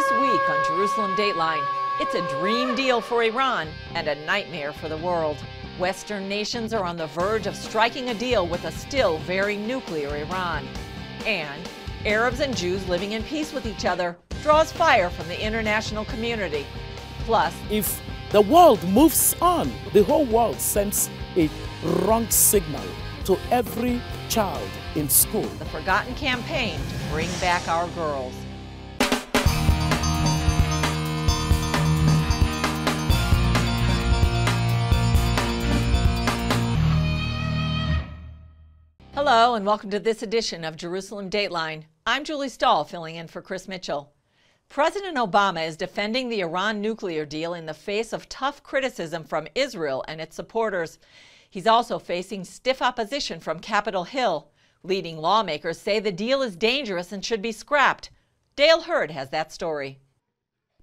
This week on Jerusalem Dateline, it's a dream deal for Iran and a nightmare for the world. Western nations are on the verge of striking a deal with a still very nuclear Iran. And Arabs and Jews living in peace with each other draws fire from the international community. Plus, if the world moves on, the whole world sends a wrong signal to every child in school. The forgotten campaign to bring back our girls. Hello and welcome to this edition of Jerusalem Dateline. I'm Julie Stahl, filling in for Chris Mitchell. President Obama is defending the Iran nuclear deal in the face of tough criticism from Israel and its supporters. He's also facing stiff opposition from Capitol Hill. Leading lawmakers say the deal is dangerous and should be scrapped. Dale Hurd has that story.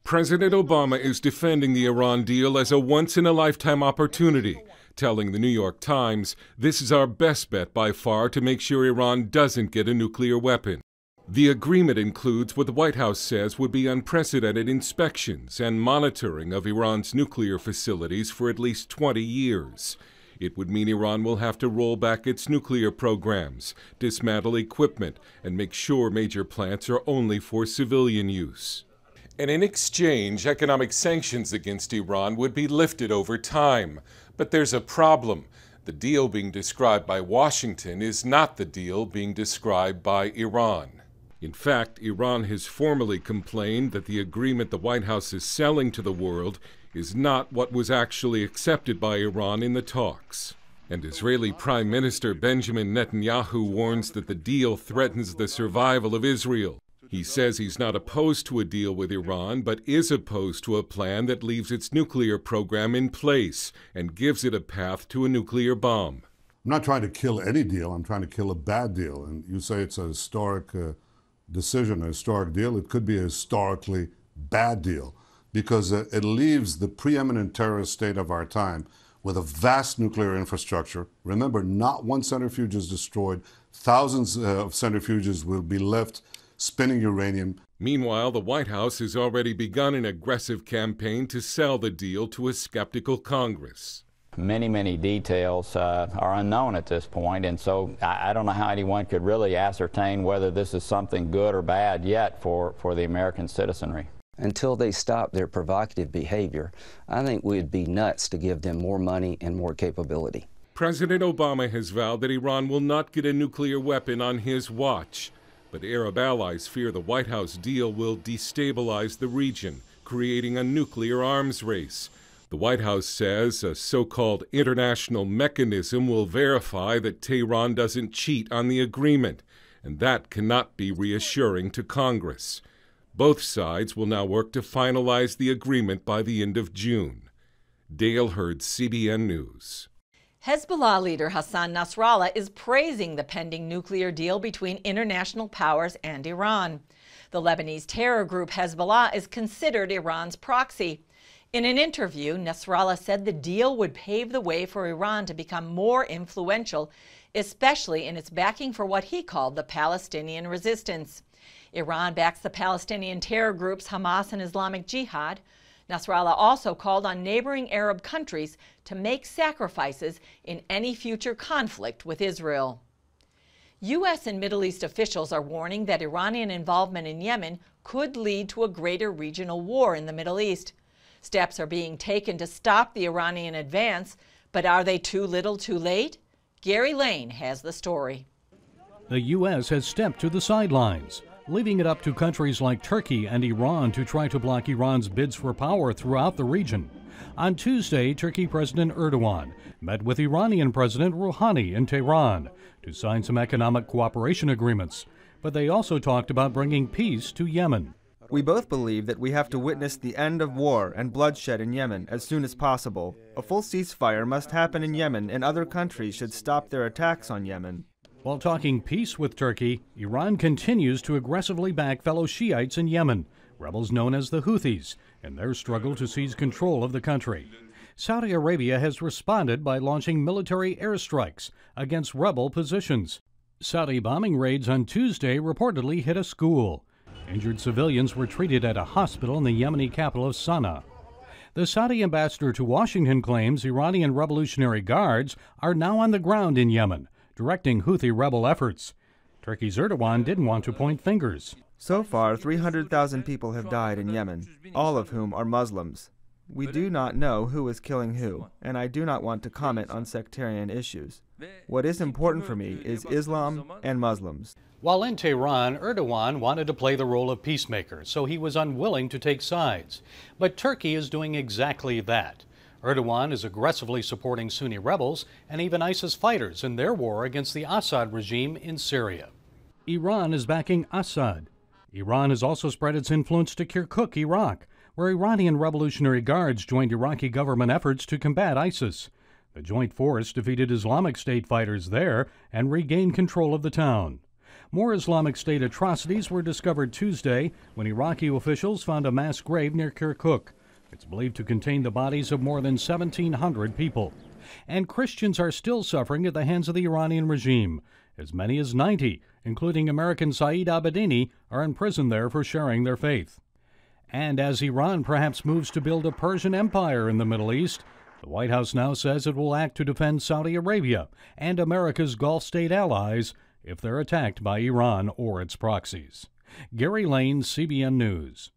President Obama is defending the Iran deal as a once-in-a-lifetime opportunity, telling the New York Times, "This is our best bet by far to make sure Iran doesn't get a nuclear weapon." The agreement includes what the White House says would be unprecedented inspections and monitoring of Iran's nuclear facilities for at least 20 years. It would mean Iran will have to roll back its nuclear programs, dismantle equipment, and make sure major plants are only for civilian use. And in exchange, economic sanctions against Iran would be lifted over time. But there's a problem. The deal being described by Washington is not the deal being described by Iran. In fact, Iran has formally complained that the agreement the White House is selling to the world is not what was actually accepted by Iran in the talks. And Israeli Prime Minister Benjamin Netanyahu warns that the deal threatens the survival of Israel. He says he's not opposed to a deal with Iran, but is opposed to a plan that leaves its nuclear program in place and gives it a path to a nuclear bomb. I'm not trying to kill any deal. I'm trying to kill a bad deal. And you say it's a historic decision, a historic deal. It could be a historically bad deal because it leaves the preeminent terrorist state of our time with a vast nuclear infrastructure. Remember, not one centrifuge is destroyed. Thousands of centrifuges will be left spinning uranium. Meanwhile, the White House has already begun an aggressive campaign to sell the deal to a skeptical Congress. Many details are unknown at this point, and so I don't know how anyone could really ascertain whether this is something good or bad yet for the American citizenry. Until they stop their provocative behavior, I think we'd be nuts to give them more money and more capability. President Obama has vowed that Iran will not get a nuclear weapon on his watch. But Arab allies fear the White House deal will destabilize the region, creating a nuclear arms race. The White House says a so-called international mechanism will verify that Tehran doesn't cheat on the agreement, and that cannot be reassuring to Congress. Both sides will now work to finalize the agreement by the end of June. Dale Hurd, CBN News. Hezbollah leader Hassan Nasrallah is praising the pending nuclear deal between international powers and Iran. The Lebanese terror group Hezbollah is considered Iran's proxy. In an interview, Nasrallah said the deal would pave the way for Iran to become more influential, especially in its backing for what he called the Palestinian resistance. Iran backs the Palestinian terror groups Hamas and Islamic Jihad. Nasrallah also called on neighboring Arab countries to make sacrifices in any future conflict with Israel. U.S. and Middle East officials are warning that Iranian involvement in Yemen could lead to a greater regional war in the Middle East. Steps are being taken to stop the Iranian advance, but are they too little too late? Gary Lane has the story. The U.S. has stepped to the sidelines, leaving it up to countries like Turkey and Iran to try to block Iran's bids for power throughout the region. On Tuesday, Turkey President Erdogan met with Iranian President Rouhani in Tehran to sign some economic cooperation agreements, but they also talked about bringing peace to Yemen. We both believe that we have to witness the end of war and bloodshed in Yemen as soon as possible. A full ceasefire must happen in Yemen, and other countries should stop their attacks on Yemen. While talking peace with Turkey, Iran continues to aggressively back fellow Shiites in Yemen, rebels known as the Houthis, in their struggle to seize control of the country. Saudi Arabia has responded by launching military airstrikes against rebel positions. Saudi bombing raids on Tuesday reportedly hit a school. Injured civilians were treated at a hospital in the Yemeni capital of Sana'a. The Saudi ambassador to Washington claims Iranian Revolutionary Guards are now on the ground in Yemen, directing Houthi rebel efforts. Turkey's Erdogan didn't want to point fingers. So far, 300,000 people have died in Yemen, all of whom are Muslims. We do not know who is killing who, and I do not want to comment on sectarian issues. What is important for me is Islam and Muslims. While in Tehran, Erdogan wanted to play the role of peacemaker, so he was unwilling to take sides. But Turkey is doing exactly that. Erdogan is aggressively supporting Sunni rebels and even ISIS fighters in their war against the Assad regime in Syria. Iran is backing Assad. Iran has also spread its influence to Kirkuk, Iraq, where Iranian Revolutionary Guards joined Iraqi government efforts to combat ISIS. The joint force defeated Islamic State fighters there and regained control of the town. More Islamic State atrocities were discovered Tuesday when Iraqi officials found a mass grave near Kirkuk. It's believed to contain the bodies of more than 1,700 people. And Christians are still suffering at the hands of the Iranian regime. As many as 90, including American Saeed Abedini, are in prison there for sharing their faith. And as Iran perhaps moves to build a Persian empire in the Middle East, the White House now says it will act to defend Saudi Arabia and America's Gulf state allies if they're attacked by Iran or its proxies. Gary Lane, CBN News.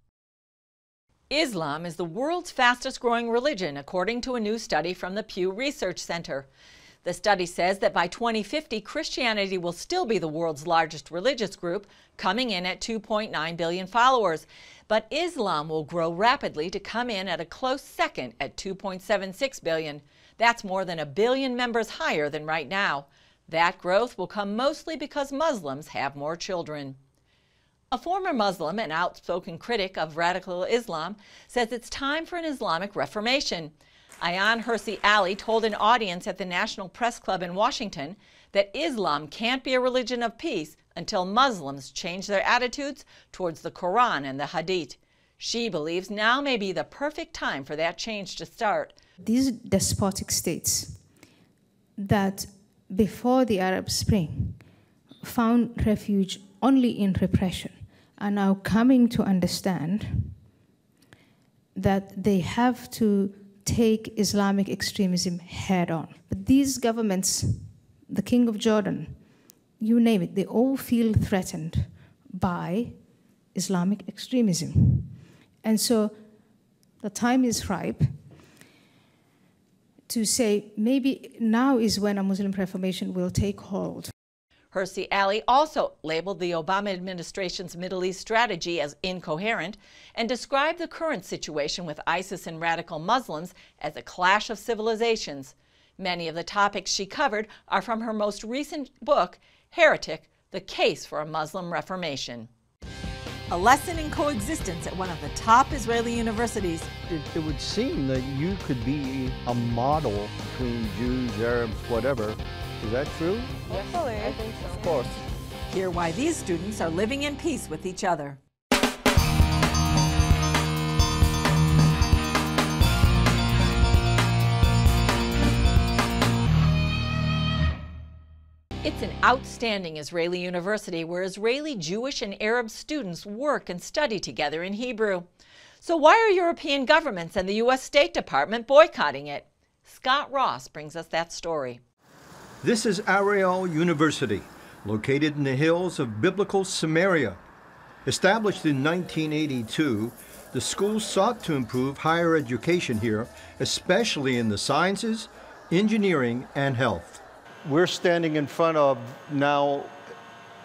Islam is the world's fastest-growing religion, according to a new study from the Pew Research Center. The study says that by 2050, Christianity will still be the world's largest religious group, coming in at 2.9 billion followers. But Islam will grow rapidly to come in at a close second at 2.76 billion. That's more than 1 billion members higher than right now. That growth will come mostly because Muslims have more children. A former Muslim and outspoken critic of radical Islam says it's time for an Islamic reformation. Ayaan Hirsi Ali told an audience at the National Press Club in Washington that Islam can't be a religion of peace until Muslims change their attitudes towards the Quran and the Hadith. She believes now may be the perfect time for that change to start. These despotic states that before the Arab Spring found refuge only in repression are now coming to understand that they have to take Islamic extremism head on. But these governments, the King of Jordan, you name it, they all feel threatened by Islamic extremism. And so the time is ripe to say maybe now is when a Muslim reformation will take hold. Hirsi Ali also labeled the Obama administration's Middle East strategy as incoherent and described the current situation with ISIS and radical Muslims as a clash of civilizations. Many of the topics she covered are from her most recent book, Heretic: The Case for a Muslim Reformation. A lesson in coexistence at one of the top Israeli universities. It would seem that you could be a model between Jews, Arabs, whatever. Is that true? Hopefully, I think so. Of course. Hear why these students are living in peace with each other. It's an outstanding Israeli university where Israeli, Jewish, and Arab students work and study together in Hebrew. So why are European governments and the U.S. State Department boycotting it? Scott Ross brings us that story. This is Ariel University, located in the hills of biblical Samaria. Established in 1982, the school sought to improve higher education here, especially in the sciences, engineering, and health. We're standing in front of now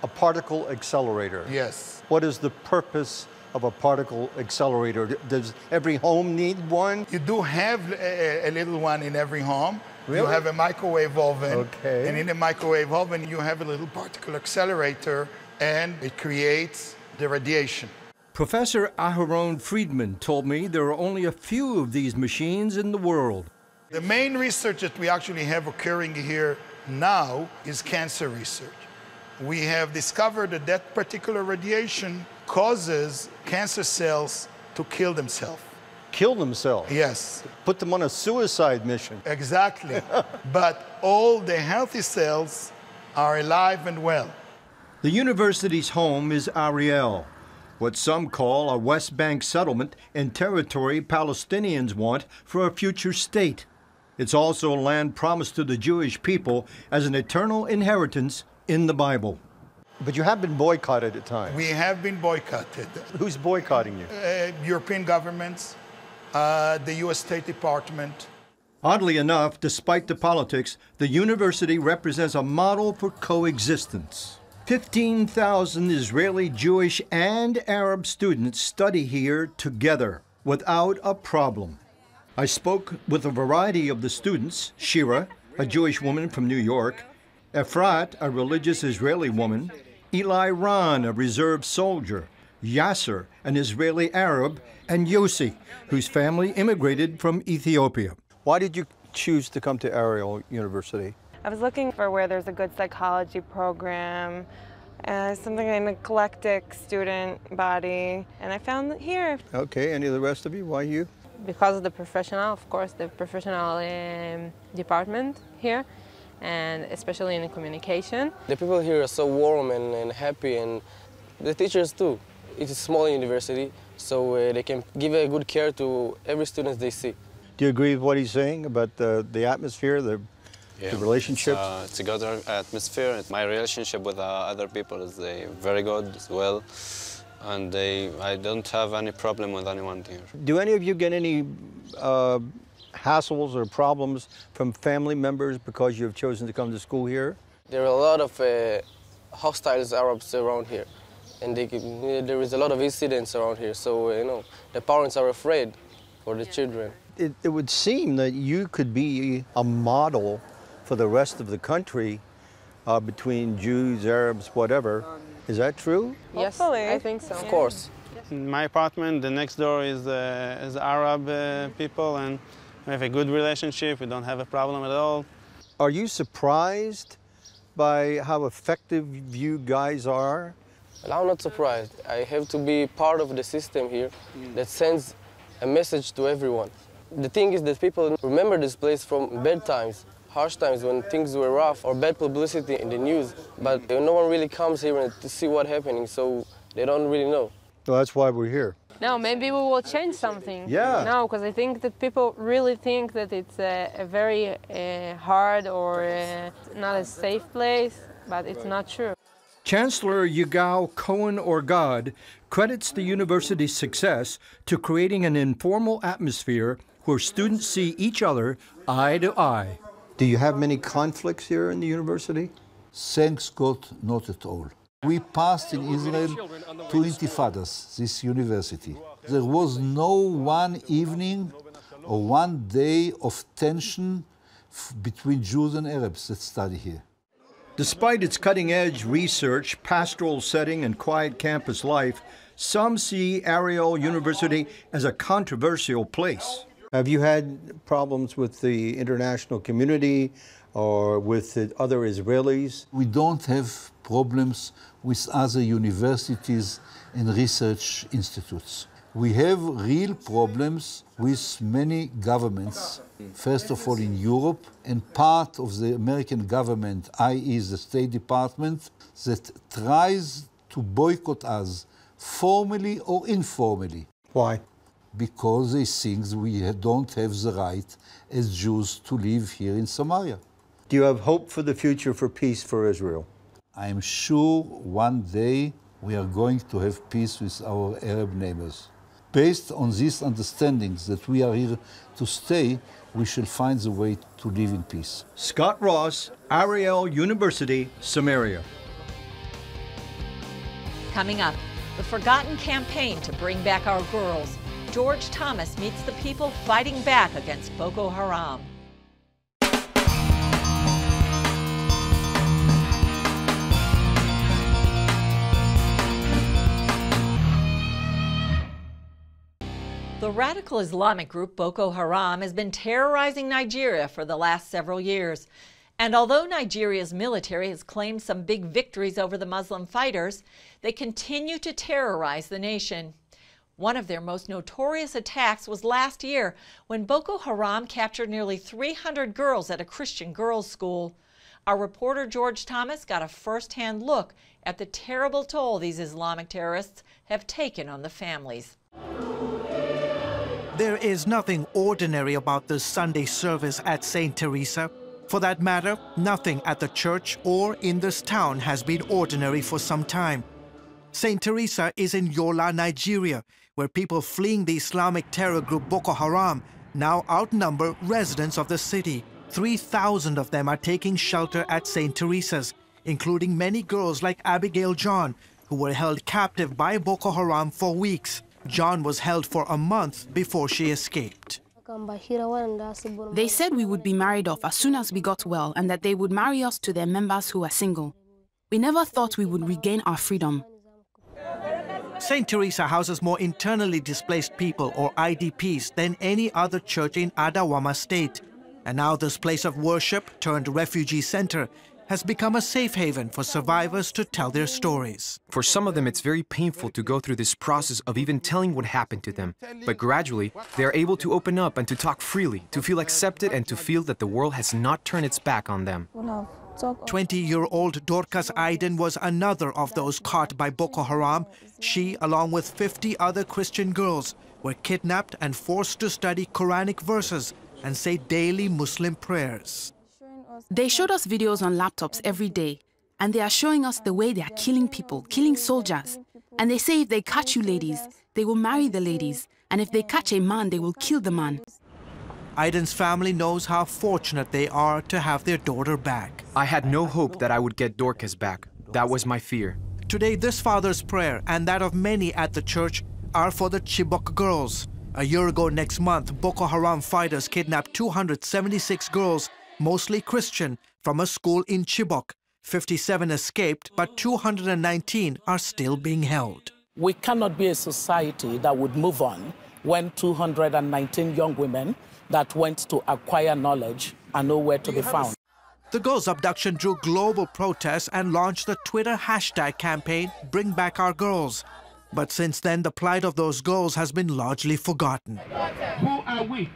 a particle accelerator. Yes. What is the purpose of a particle accelerator? Does every home need one? You do have a little one in every home. Really? You have a microwave oven. Okay. And in the microwave oven, you have a little particle accelerator, and it creates the radiation. Professor Aharon Friedman told me there are only a few of these machines in the world. The main research that we actually have occurring here now is cancer research. We have discovered that that particular radiation causes cancer cells to kill themselves. Kill themselves? Yes. Put them on a suicide mission. Exactly. But all the healthy cells are alive and well. The university's home is Ariel, what some call a West Bank settlement and territory Palestinians want for a future state. It's also land promised to the Jewish people as an eternal inheritance in the Bible. But you have been boycotted at times. We have been boycotted. Who's boycotting you? European governments, the U.S. State Department. Oddly enough, despite the politics, the university represents a model for coexistence. 15,000 Israeli, Jewish, and Arab students study here together without a problem. I spoke with a variety of the students: Shira, a Jewish woman from New York; Efrat, a religious Israeli woman; Eli Ran, a reserve soldier; Yasser, an Israeli Arab; and Yossi, whose family immigrated from Ethiopia. Why did you choose to come to Ariel University? I was looking for where there's a good psychology program, something an eclectic student body, and I found it here. Okay, any of the rest of you? Why you? Because of the professional, of course, the professional department here, and especially in communication. The people here are so warm and happy, and the teachers too. It's a small university, so they can give a good care to every student they see. Do you agree with what he's saying about the atmosphere, the relationships? It's a good atmosphere. My relationship with other people is very good as well, and I don't have any problem with anyone here. Do any of you get any hassles or problems from family members because you've chosen to come to school here? There are a lot of hostile Arabs around here, and there is a lot of incidents around here, so you know, the parents are afraid for the children. It would seem that you could be a model for the rest of the country between Jews, Arabs, whatever. Is that true? Yes, I think so. Of course. In my apartment, the next door is Arab people, and we have a good relationship. We don't have a problem at all. Are you surprised by how effective you guys are? Well, I'm not surprised. I have to be part of the system here that sends a message to everyone. The thing is that people remember this place from bad times, harsh times when things were rough, or bad publicity in the news, but no one really comes here to see what's happening, so they don't really know. Well, that's why we're here. No, maybe we will change something. Yeah. No, because I think that people really think that it's a very hard or not a safe place, but it's not true. Chancellor Yigal Cohen Orgad credits the university's success to creating an informal atmosphere where students see each other eye to eye. Do you have many conflicts here in the university? Thanks God, not at all. We passed in Israel 2 intifadas, this university. There was no one evening or one day of tension between Jews and Arabs that study here. Despite its cutting-edge research, pastoral setting, and quiet campus life, some see Ariel University as a controversial place. Have you had problems with the international community or with the other Israelis? We don't have problems with other universities and research institutes. We have real problems with many governments, first of all in Europe, and part of the American government, i.e. the State Department, that tries to boycott us formally or informally. Why? Because they think we don't have the right as Jews to live here in Samaria. Do you have hope for the future for peace for Israel? I am sure one day we are going to have peace with our Arab neighbors. Based on these understandings that we are here to stay, we shall find the way to live in peace. Scott Ross, Ariel University, Samaria. Coming up, the forgotten campaign to bring back our girls. George Thomas meets the people fighting back against Boko Haram. The radical Islamic group Boko Haram has been terrorizing Nigeria for the last several years. And although Nigeria's military has claimed some big victories over the Muslim fighters, they continue to terrorize the nation. One of their most notorious attacks was last year when Boko Haram captured nearly 300 girls at a Christian girls' school. Our reporter George Thomas got a first-hand look at the terrible toll these Islamic terrorists have taken on the families. There is nothing ordinary about this Sunday service at St. Teresa. For that matter, nothing at the church or in this town has been ordinary for some time. St. Teresa is in Yola, Nigeria, where people fleeing the Islamic terror group Boko Haram now outnumber residents of the city. 3,000 of them are taking shelter at St. Teresa's, including many girls like Abigail John, who were held captive by Boko Haram for weeks. John was held for a month before she escaped. They said we would be married off as soon as we got well and that they would marry us to their members who are single. We never thought we would regain our freedom. St. Teresa houses more internally displaced people, or IDPs, than any other church in Adamawa State. And now this place of worship turned refugee center has become a safe haven for survivors to tell their stories. For some of them, it's very painful to go through this process of even telling what happened to them. But gradually, they are able to open up and to talk freely, to feel accepted and to feel that the world has not turned its back on them. 20-year-old Dorcas Aiden was another of those caught by Boko Haram. She, along with 50 other Christian girls, were kidnapped and forced to study Quranic verses and say daily Muslim prayers. They showed us videos on laptops every day, and they are showing us the way they are killing people, killing soldiers. And they say if they catch you ladies, they will marry the ladies, and if they catch a man, they will kill the man. Aiden's family knows how fortunate they are to have their daughter back. I had no hope that I would get Dorcas back. That was my fear. Today, this father's prayer and that of many at the church are for the Chibok girls. A year ago next month, Boko Haram fighters kidnapped 276 girls, mostly Christian, from a school in Chibok. 57 escaped, but 219 are still being held. We cannot be a society that would move on when 219 young women that went to acquire knowledge are nowhere to be found. The girls' abduction drew global protests and launched the Twitter hashtag campaign, Bring Back Our Girls. But since then, the plight of those girls has been largely forgotten. Who are we?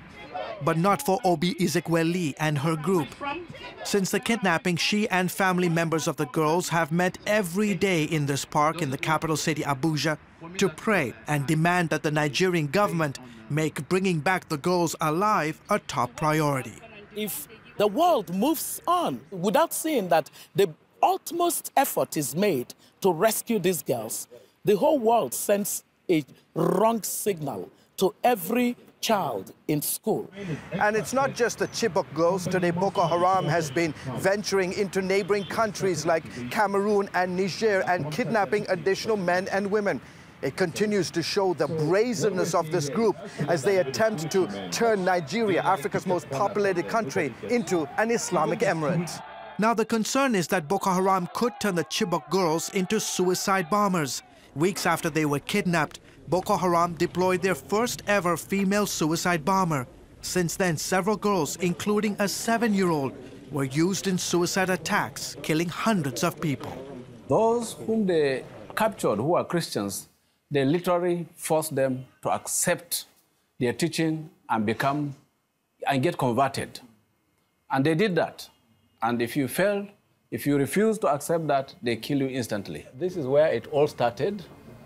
But not for Obi Ezekweli and her group. Since the kidnapping, she and family members of the girls have met every day in this park in the capital city, Abuja, to pray and demand that the Nigerian government make bringing back the girls alive a top priority. If the world moves on without seeing that the utmost effort is made to rescue these girls, the whole world sends a wrong signal to every child in school. And it's not just the Chibok girls. Today, Boko Haram has been venturing into neighboring countries like Cameroon and Niger and kidnapping additional men and women. It continues to show the brazenness of this group as they attempt to turn Nigeria, Africa's most populated country, into an Islamic emirate. Now, the concern is that Boko Haram could turn the Chibok girls into suicide bombers. Weeks after they were kidnapped, Boko Haram deployed their first ever female suicide bomber. Since then, several girls, including a 7-year-old, were used in suicide attacks, killing hundreds of people. Those whom they captured who are Christians, they literally forced them to accept their teaching and get converted. And they did that. And if you failed, if you refuse to accept that, they kill you instantly. This is where it all started,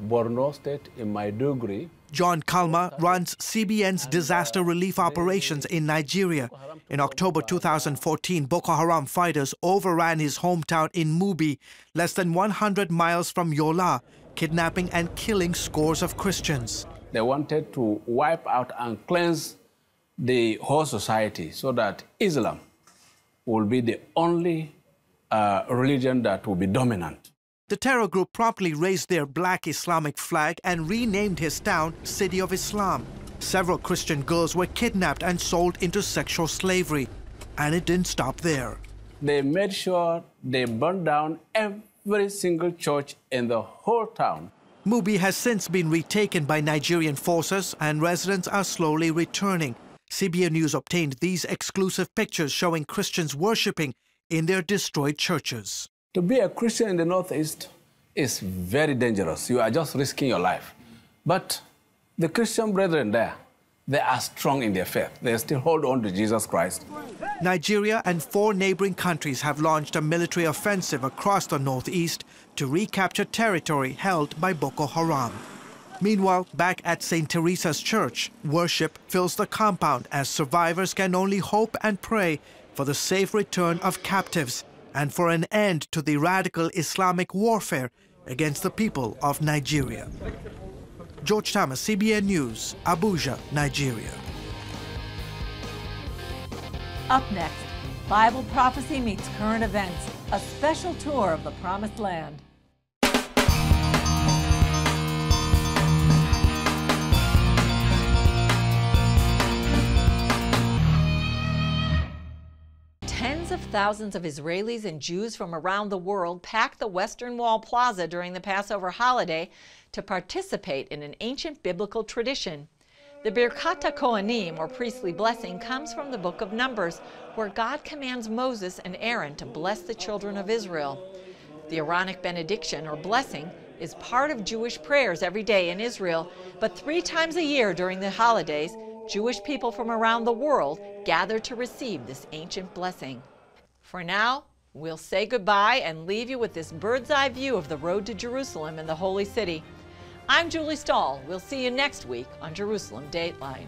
Borno State in Maiduguri. John Kalma runs CBN's disaster relief operations in Nigeria. In October 2014, Boko Haram fighters overran his hometown in Mubi, less than 100 miles from Yola, kidnapping and killing scores of Christians. They wanted to wipe out and cleanse the whole society so that Islam will be the only religion that will be dominant. The terror group promptly raised their black Islamic flag and renamed his town City of Islam. Several Christian girls were kidnapped and sold into sexual slavery. And it didn't stop there. They made sure they burned down every single church in the whole town. Mubi has since been retaken by Nigerian forces and residents are slowly returning. CBN News obtained these exclusive pictures showing Christians worshipping in their destroyed churches. To be a Christian in the Northeast is very dangerous. You are just risking your life. But the Christian brethren there, they are strong in their faith. They still hold on to Jesus Christ. Nigeria and 4 neighboring countries have launched a military offensive across the northeast to recapture territory held by Boko Haram. Meanwhile, back at St. Teresa's Church, worship fills the compound as survivors can only hope and pray for the safe return of captives and for an end to the radical Islamic warfare against the people of Nigeria. George Thomas, CBN News, Abuja, Nigeria. Up next, Bible prophecy meets current events, a special tour of the Promised Land. Tens of thousands of Israelis and Jews from around the world packed the Western Wall Plaza during the Passover holiday to participate in an ancient biblical tradition. The Birkat HaKohanim, or priestly blessing, comes from the book of Numbers, where God commands Moses and Aaron to bless the children of Israel. The Aaronic benediction, or blessing, is part of Jewish prayers every day in Israel, but 3 times a year during the holidays, Jewish people from around the world gather to receive this ancient blessing. For now, we'll say goodbye and leave you with this bird's-eye view of the road to Jerusalem and the Holy City. I'm Julie Stahl. We'll see you next week on Jerusalem Dateline.